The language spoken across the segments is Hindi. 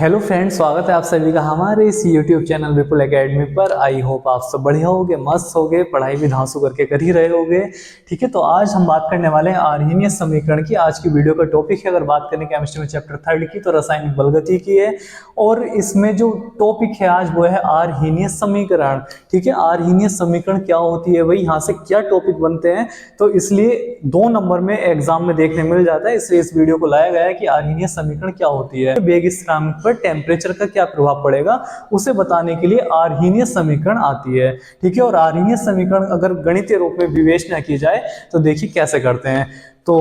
हेलो फ्रेंड्स, स्वागत है आप सभी का हमारे इस यूट्यूब चैनल विपुल एकेडमी पर। आई होप आप सब बढ़िया होगे, मस्त होगे, पढ़ाई भी धांसू करके कर ही रहे होगे। ठीक है, तो आज हम बात करने वाले हैं आर्हीनियस समीकरण की। आज की वीडियो का टॉपिक है, अगर बात करें केमिस्ट्री में चैप्टर 3 की, तो रासायनिक बलगति की है। और इसमें जो टॉपिक है आज वो है आर्हीनियस समीकरण। ठीक है, आर्हीनियस समीकरण क्या होती है, भाई यहाँ से क्या टॉपिक बनते हैं, तो इसलिए 2 नंबर में एग्जाम में देखने मिल जाता है। इसलिए इस वीडियो को लाया गया है कि आर्हीनियस समीकरण क्या होती है, वेग स्थिरांक पर टेम्परेचर का क्या प्रभाव पड़ेगा, उसे बताने के लिए आर्हीनियस समीकरण आती है। ठीक है, और आर्हीनियस समीकरण अगर गणितीय रूप में विवेचना की जाए तो देखिए कैसे करते हैं। तो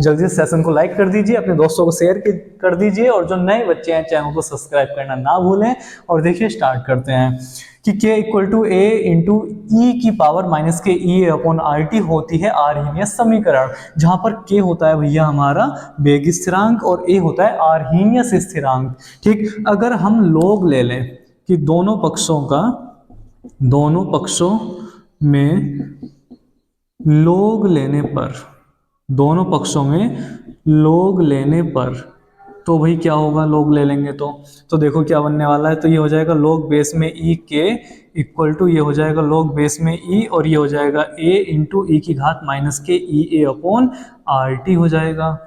जल्दी से सेशन को लाइक कर दीजिए, अपने दोस्तों को शेयर कर दीजिए, और जो नए बच्चे हैं चैनल को सब्सक्राइब करना ना भूलें। और देखिए स्टार्ट करते हैं कि K equal to A into E की पावर माइनस के ई अपॉन आर टी होती है आर्हीनियस समीकरण, जहां पर K होता है भैया हमारा वेग स्थिरांक और A होता है आर्हीनियस स्थिरांक। ठीक, अगर हम लोग ले लें कि दोनों पक्षों में लोग लेने पर, दोनों पक्षों में लोग लेने पर, तो भाई क्या होगा, लोग ले लेंगे तो देखो क्या बनने वाला है। तो ये हो जाएगा लोग बेस में ई के इक्वल टू, ये हो जाएगा लोग बेस में ई, और ये हो जाएगा ए इंटू ई की घात माइनस के ई ए अपॉन आर टी हो जाएगा।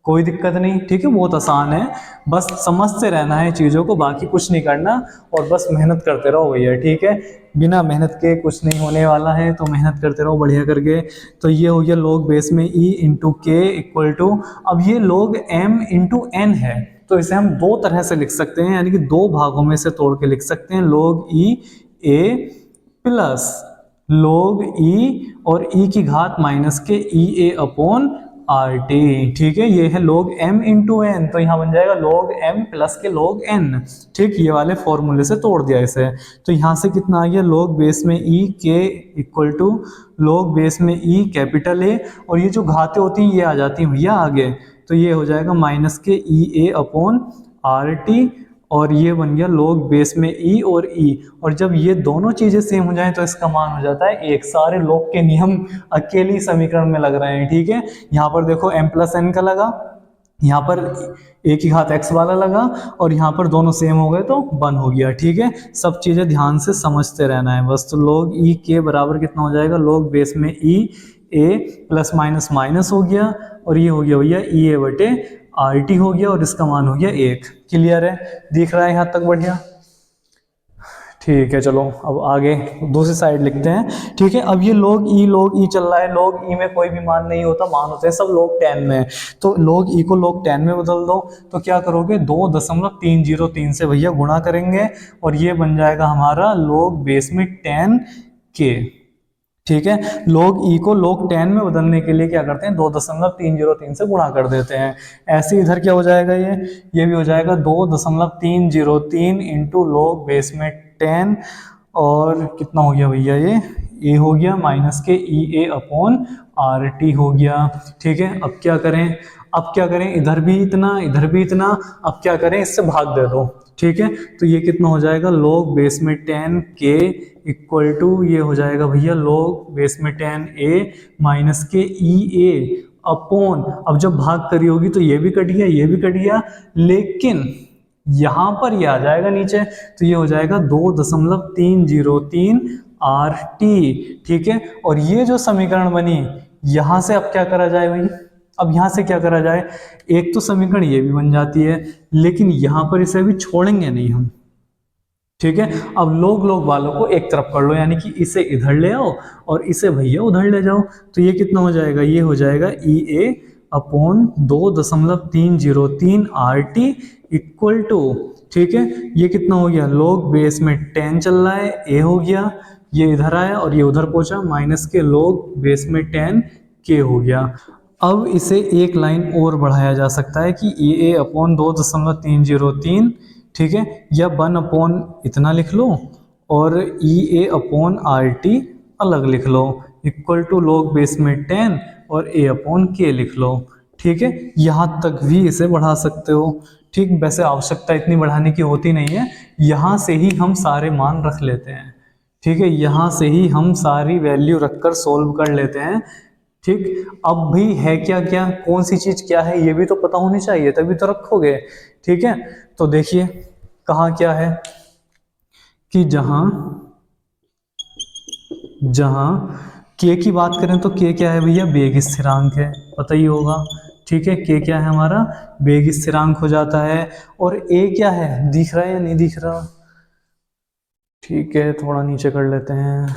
कोई दिक्कत नहीं, ठीक है, बहुत आसान है, बस समझते रहना है चीज़ों को, बाकी कुछ नहीं करना, और बस मेहनत करते रहो भैया। ठीक है, बिना मेहनत के कुछ नहीं होने वाला है, तो मेहनत करते रहो बढ़िया करके। तो ये हो गया लोग बेस में ई इंटू के इक्वल टू, अब ये लोग एम इंटू एन है, तो इसे हम 2 तरह से लिख सकते हैं, यानी कि 2 भागों में से तोड़ के लिख सकते हैं। लोग ई ए प्लस लोग ई और ई की घात माइनस के ई ए अपॉन आर टी। ठीक है, ये है लोग m इंटू एन, तो यहाँ बन जाएगा लोग m प्लस के लोग n। ठीक, ये वाले फॉर्मूले से तोड़ दिया इसे, तो यहाँ से कितना आ गया, लोग बेस में e के इक्वल टू लोग बेस में e कैपिटल A, और ये जो घातें होती हैं ये आ जाती हैं भैया आगे, तो ये हो जाएगा माइनस के ई ए अपॉन आर टी, और ये बन गया लोग बेस में ई और ई, और जब ये दोनों चीजें सेम हो जाएं तो इसका मान हो जाता है एक। सारे लोग के नियम अकेली समीकरण में लग रहे हैं। ठीक है, यहाँ पर देखो m प्लस एन का लगा, यहाँ पर ए की घात x वाला लगा, और यहाँ पर दोनों सेम हो गए तो 1 हो गया। ठीक है, सब चीजें ध्यान से समझते रहना है बस। तो लोग ई के बराबर कितना हो जाएगा, लोग बेस में ई ए प्लस माइनस माइनस हो गया, और ये हो गया भैया ई ए बटे आर टी हो गया, और इसका मान हो गया 1। क्लियर है, दिख रहा है यहाँ तक, बढ़िया। ठीक है, चलो अब आगे दूसरी साइड लिखते हैं। ठीक है, अब ये लोग ई चल रहा है, लोग ई में कोई भी मान नहीं होता, मान होते हैं सब लोग 10 में, तो लोग ई को लोग 10 में बदल दो, तो क्या करोगे 2.303 से भैया गुणा करेंगे, और ये बन जाएगा हमारा लोग बेस में 10 के। ठीक है, लोग ई को लोग 10 में बदलने के लिए क्या करते हैं, 2.303 से गुणा कर देते हैं। ऐसे इधर क्या हो जाएगा, ये भी हो जाएगा 2.303 इंटू लोग बेस में 10, और कितना हो गया भैया, ये ए हो गया माइनस के ई ए अपॉन आर टी हो गया। ठीक है, अब क्या करें, इधर भी इतना इधर भी इतना, अब क्या करें, इससे भाग दे दो। ठीक है, तो ये कितना हो जाएगा, लोग बेस में 10 के इक्वल टू, ये हो जाएगा भैया लोग बेस में 10 ए माइनस के ई ए अपॉन, अब जब भाग करी होगी तो ये भी कट गया, ये भी कट गया, लेकिन यहां पर ये आ जाएगा नीचे, तो ये हो जाएगा 2.303 आर टी। ठीक है, और ये जो समीकरण बनी, यहां से अब क्या करा जाए भाई, अब यहां से क्या करा जाए, एक तो समीकरण ये भी बन जाती है, लेकिन यहां पर इसे भी छोड़ेंगे नहीं हम। ठीक है, अब लोग वालों को एक तरफ कर लो, यानी कि इसे इधर ले आओ और इसे भैया उधर ले जाओ, तो ये कितना हो जाएगा, ये हो जाएगा E A upon 2.303 R T equal to. ठीक है, ये कितना हो गया, लोग बेस में 10 चल रहा है, ए हो गया, ये इधर आया और ये उधर पहुंचा, माइनस के लोग बेस में 10 के हो गया। अब इसे एक लाइन और बढ़ाया जा सकता है कि ई ए अपॉन 2.303, ठीक है, या 1 अपॉन इतना लिख लो, और ई ए अपॉन आर टी अलग लिख लो, इक्वल टू लोग बेस में 10 और ए अपॉन के लिख लो। ठीक है, यहाँ तक भी इसे बढ़ा सकते हो। ठीक, वैसे आवश्यकता इतनी बढ़ाने की होती नहीं है, यहाँ से ही हम सारे मान रख लेते हैं। ठीक है, यहाँ से ही हम सारी वैल्यू रखकर सोल्व कर लेते हैं। ठीक, अब भी है क्या कौन सी चीज क्या है, ये भी तो पता होनी चाहिए, तभी तो रखोगे। ठीक है, तो देखिए कहाँ क्या है कि जहां जहां के की बात करें तो के क्या है भैया, वेग स्थिरांक है, पता ही होगा। ठीक है, के क्या है हमारा, वेग स्थिरांक हो जाता है। और ए क्या है, दिख रहा है या नहीं दिख रहा? ठीक है, थोड़ा नीचे कर लेते हैं,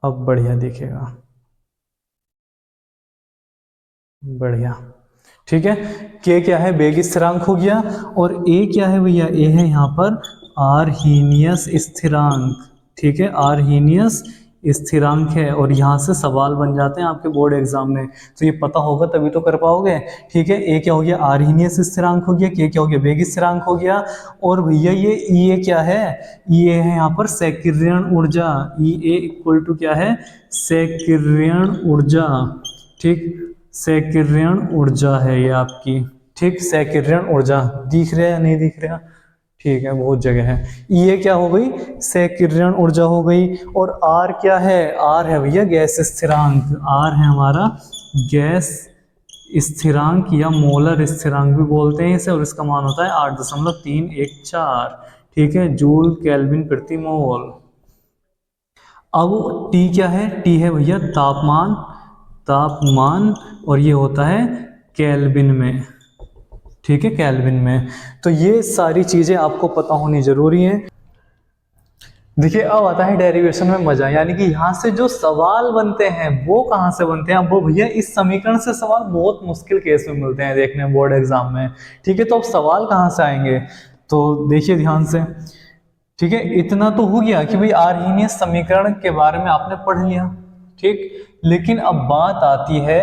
अब बढ़िया दिखेगा, बढ़िया। ठीक है, के क्या है, वेग स्थिरांक हो गया। और ए क्या है भैया, ए है यहाँ पर आर्हीनियस स्थिरांक। ठीक है, आर्हीनियस स्थिरांक है। और यहाँ से सवाल बन जाते हैं आपके बोर्ड एग्जाम में, तो ये पता होगा तभी तो कर पाओगे। ठीक है, ए क्या हो गया, आर्हीनियस स्थिरांक हो गया, के क्या हो गया, वेग स्थिरांक हो गया। और भैया ये ई ए क्या है, ई ए है यहाँ पर सेक्रियण ऊर्जा। ई ए इक्वल टू क्या है, सेक्रियण ऊर्जा। ठीक, सेक्रियण ऊर्जा है ये आपकी। ठीक, सेक्रियण ऊर्जा दिख रहा है या नहीं दिख रहा? ठीक है, बहुत जगह है। ये क्या हो गई, सेक्रियण ऊर्जा हो गई। और आर क्या है, आर है भैया गैस स्थिरांक। आर है हमारा गैस स्थिरांक या मोलर स्थिरांक भी बोलते हैं इसे। और इसका मान होता है 8.314। ठीक है, जूल केल्विन प्रति मोल। अब टी क्या है, टी है भैया तापमान, तापमान। और ये होता है केल्विन में। ठीक है, केल्विन में। तो ये सारी चीजें आपको पता होनी जरूरी है। देखिए, अब आता है डेरिवेशन में मजा, यानी कि यहाँ से जो सवाल बनते हैं वो कहाँ से बनते हैं, वो भैया इस समीकरण से सवाल बहुत मुश्किल केस में मिलते हैं देखने बोर्ड एग्जाम में। ठीक है, तो अब सवाल कहाँ से आएंगे, तो देखिए ध्यान से। ठीक है, इतना तो हो गया कि भाई आर्हीनियस समीकरण के बारे में आपने पढ़ लिया। ठीक, लेकिन अब बात आती है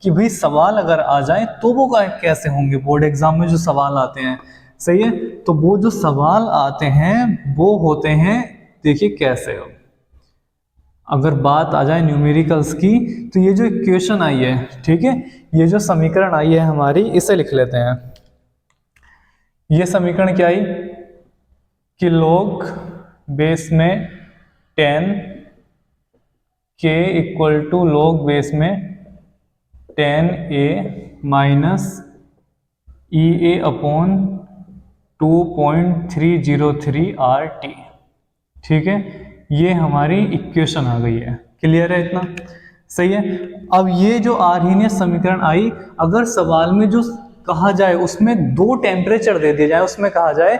कि भाई सवाल अगर आ जाए तो वो कैसे होंगे, बोर्ड एग्जाम में जो सवाल आते हैं। सही है, तो वो जो सवाल आते हैं वो होते हैं, देखिए कैसे हो। अगर बात आ जाए न्यूमेरिकल्स की, तो ये जो इक्वेशन आई है, ठीक है, ये जो समीकरण आई है हमारी, इसे लिख लेते हैं। ये समीकरण क्या आई कि log बेस में 10 के इक्वल टू log बेस में 10a minus E A upon 2.303 RT। ठीक है, ये हमारी इक्वेशन आ गई है। क्लियर है इतना? सही है। अब ये जो आर्हीनियस समीकरण आई, अगर सवाल में जो कहा जाए उसमें दो टेम्परेचर दे दिया जाए, उसमें कहा जाए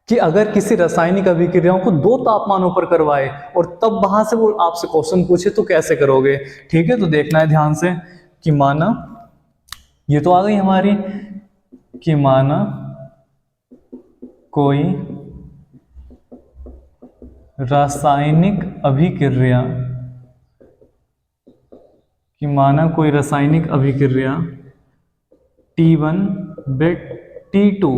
कि अगर किसी रासायनिक अभिक्रियाओं को दो तापमानों पर करवाए और तब वहां से वो आपसे क्वेश्चन पूछे तो कैसे करोगे। ठीक है, तो देखना है ध्यान से कि माना, ये तो आ गई हमारी, कि माना कोई रासायनिक अभिक्रिया, कि माना कोई रासायनिक अभिक्रिया T1 व T2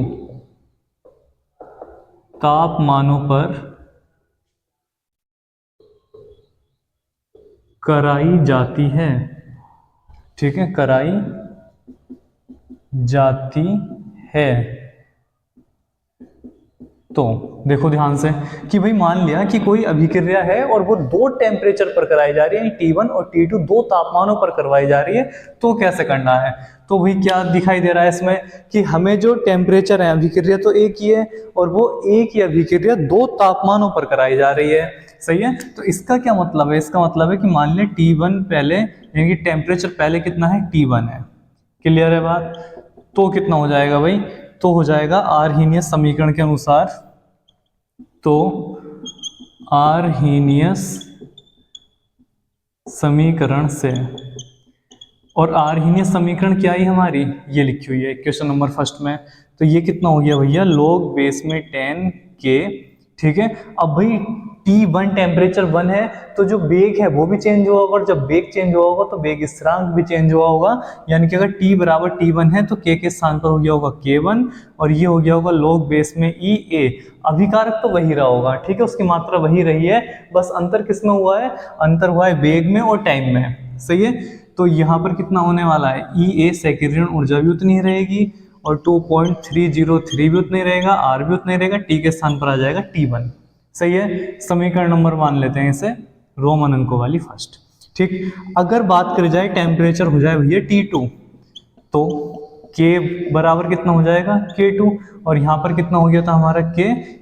तापमानों पर कराई जाती है। ठीक है, कराई जाती है। तो देखो ध्यान से कि भाई मान लिया कि कोई अभिक्रिया है और वो दो टेम्परेचर पर कराई जा रही है, T1 और T2 दो तापमानों पर करवाई जा रही है, तो कैसे करना है। तो भाई क्या दिखाई दे रहा है इसमें कि हमें जो टेम्परेचर है, अभिक्रिया तो एक ही है और वो एक ही अभिक्रिया दो तापमानों पर कराई जा रही है। सही है, तो इसका क्या मतलब है, इसका मतलब है कि मान लिया T1 पहले, यानी कि टेम्परेचर पहले कितना है, T1 है। क्लियर है बात? तो कितना हो जाएगा भाई, तो हो जाएगा आर्हीनियस समीकरण के अनुसार, तो आर्हीनियस समीकरण से, और आर्हीनियस समीकरण क्या आई हमारी, ये लिखी हुई है क्वेश्चन नंबर फर्स्ट में। तो ये कितना हो गया भैया, log बेस में 10 के। ठीक है, अब भाई T1 टेम्परेचर 1 है, तो जो वेग है वो भी चेंज हुआ होगा, और जब वेग चेंज हुआ होगा तो वेग स्थिरांक भी चेंज हुआ होगा। यानी कि अगर T बराबर T1 है तो K के स्थान पर हो गया होगा K1, और ये हो गया होगा log बेस में EA। अभिकारक तो वही रहा होगा, ठीक है, उसकी मात्रा वही रही है, बस अंतर किसमें हुआ है, अंतर हुआ है वेग में और टाइम में। सही है, तो यहाँ पर कितना होने वाला है, EA सेक्रियण ऊर्जा भी उतनी ही रहेगी और 2.303 भी उतना ही रहेगा, R भी उतना ही रहेगा, T के स्थान पर आ जाएगा T1। सही है, समीकरण नंबर मान लेते हैं इसे रोमन अंकों वाली फर्स्ट। ठीक, अगर बात करी जाए टेम्परेचर हो जाए भैया T2, तो k बराबर कितना हो जाएगा k2, और यहाँ पर कितना हो गया था हमारा k,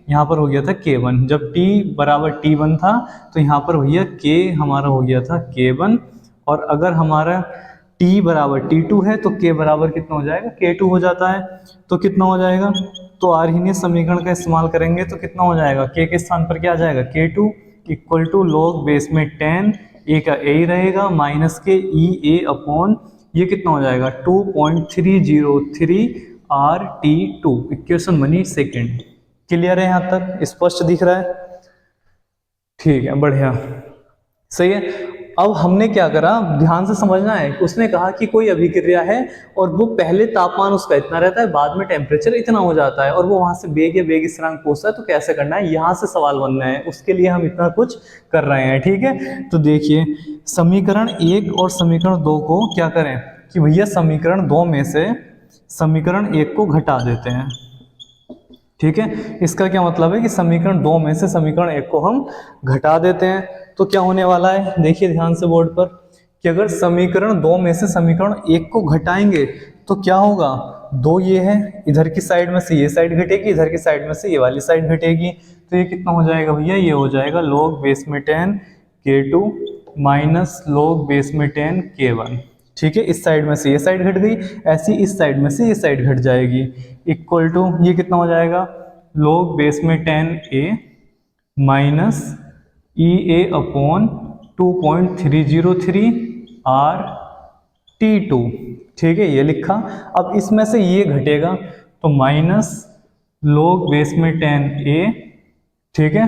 यहाँ पर हो गया था k1। जब t बराबर t1 था तो यहाँ पर भैया k हमारा हो गया था k1, और अगर हमारा t बराबर t2 है तो k बराबर कितना हो जाएगा k2 हो जाता है। तो कितना हो जाएगा, तो आर्हीनीय समीकरण का इस्तेमाल करेंगे तो कितना हो जाएगा, k के स्थान पर क्या आ जाएगा k2 equal to log base में 10 a का a ही रहेगा माइनस के ई ए अपॉन ये कितना हो जाएगा 2.303 RT2। इक्वेशन बनी सेकेंड। क्लियर है, यहाँ तक स्पष्ट दिख रहा है? ठीक है, बढ़िया, सही है। अब हमने क्या करा, ध्यान से समझना है। उसने कहा कि कोई अभिक्रिया है और वो पहले तापमान उसका इतना रहता है, बाद में टेम्परेचर इतना हो जाता है, और वो वहां से वेग या वेग स्थिरांक पूछता है, तो कैसे करना है, यहाँ से सवाल बनना है, उसके लिए हम इतना कुछ कर रहे हैं। ठीक है, तो देखिए समीकरण 1 और समीकरण 2 को क्या करें कि भैया समीकरण 2 में से समीकरण 1 को घटा देते हैं। ठीक है, इसका क्या मतलब है कि समीकरण 2 में से समीकरण 1 को हम घटा देते हैं। तो क्या होने वाला है, देखिए ध्यान से बोर्ड पर, कि अगर समीकरण 2 में से समीकरण 1 को घटाएंगे तो क्या होगा, 2 ये है, इधर की साइड में से ये साइड घटेगी, इधर की साइड में से ये वाली साइड घटेगी, तो ये कितना हो जाएगा भैया, ये हो जाएगा log बेस में 10 k2 माइनस log बेस में 10 k1। ठीक है, इस साइड में से ये साइड घट गई, ऐसी इस साइड में से ये साइड घट जाएगी, इक्वल टू ये कितना हो जाएगा log बेस में 10a minus E A upon 2.303 RT2। ठीक है, ये लिखा। अब इसमें से ये घटेगा तो माइनस log बेस में 10a, ठीक है,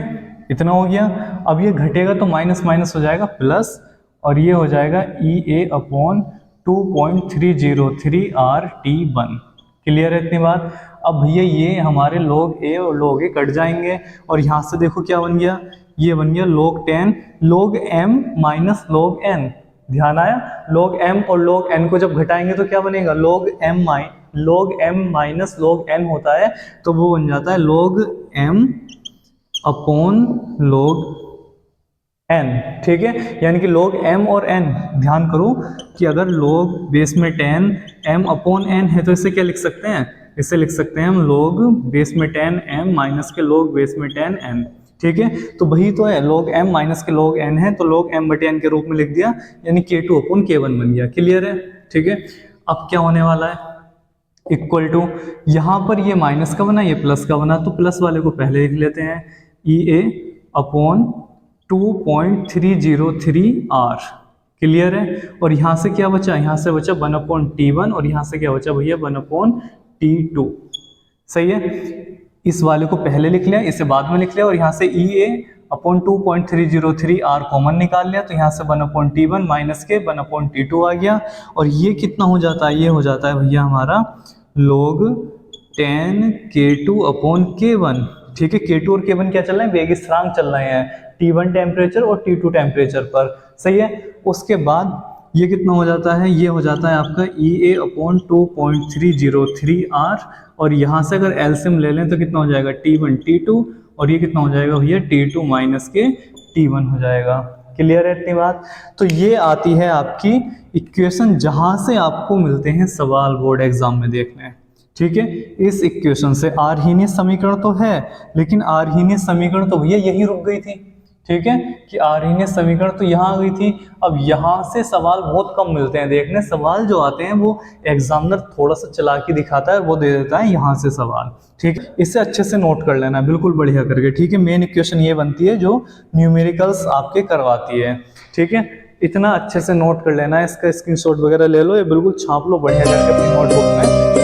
इतना हो गया। अब ये घटेगा तो माइनस माइनस हो जाएगा प्लस, और ये हो जाएगा E A upon 2.303 RT1। Clear है इतनी बात? अब भैया ये हमारे log a और log a कट जाएंगे, और यहाँ से देखो क्या बन गया, ये बन गया log 10 log m minus log n। ध्यान आया, log m और log n को जब घटाएंगे तो क्या बनेगा, log m minus log n होता है, तो वो बन जाता है log m upon log n। ठीक है, यानी कि log m और n, ध्यान करो कि अगर log बेस में 10 m अपॉन n है तो इसे क्या लिख सकते हैं, इसे लिख सकते हैं हम log बेस में 10 m माइनस के log बेस में 10 n। ठीक है, तो वही तो है, log m माइनस के log n है, तो log m बटे n के रूप में लिख दिया, यानी k2 अपॉन k1 बन गया। क्लियर है? ठीक है, अब क्या होने वाला है, इक्वल टू यहाँ पर ये माइनस का बना, ये प्लस का बना, तो प्लस वाले को पहले लिख लेते हैं, ई ए अपॉन 2.303 R। क्लियर है? और यहाँ से क्या बचा, यहाँ से बचा 1/T1, और यहाँ से क्या बचा भैया 1/T2। सही है, इस वाले को पहले लिख लिया, इसे बाद में लिख लिया, और यहाँ से ई ए अपॉन 2.303 R कॉमन निकाल लिया, तो यहाँ से 1/T1 माइनस के 1/T2 आ गया, और ये कितना हो जाता है, ये हो जाता है भैया हमारा log 10 k2 अपॉन k1। ठीक है, k2 और k1 क्या चल रहे हैं, वेग स्थिरांक चल रहे हैं, T1 टेम्परेचर और T2 टेम्परेचर पर। सही है, उसके बाद ये कितना हो जाता है, ये हो जाता है आपका ई ए अपॉन 2.303 R, और यहाँ से अगर एलसीएम ले लें तो कितना हो जाएगा T1 T2, और ये कितना हो जाएगा भैया T2 माइनस के T1 हो जाएगा। क्लियर है इतनी बात? तो ये आती है आपकी इक्वेशन जहाँ से आपको मिलते हैं सवाल बोर्ड एग्जाम में देखने। ठीक है, इस इक्वेशन से आर्हीनीय समीकरण तो है, लेकिन आर्हीनीय समीकरण तो भैया यही रुक गई थी। ठीक है, कि आर्हीनीय समीकरण तो यहाँ आ गई थी। अब यहाँ से सवाल बहुत कम मिलते हैं देखने, सवाल जो आते हैं वो एग्जामिनर थोड़ा सा चालाकी दिखाता है, वो दे देता है यहाँ से सवाल। ठीक है, इसे अच्छे से नोट कर लेना बिल्कुल बढ़िया करके। ठीक है, मेन इक्वेशन ये बनती है जो न्यूमेरिकल्स आपके करवाती है। ठीक है, इतना अच्छे से नोट कर लेना है, इसका स्क्रीनशॉट वगैरह ले लो, ये बिल्कुल छाप लो बढ़िया करके अपनी नोटबुक में।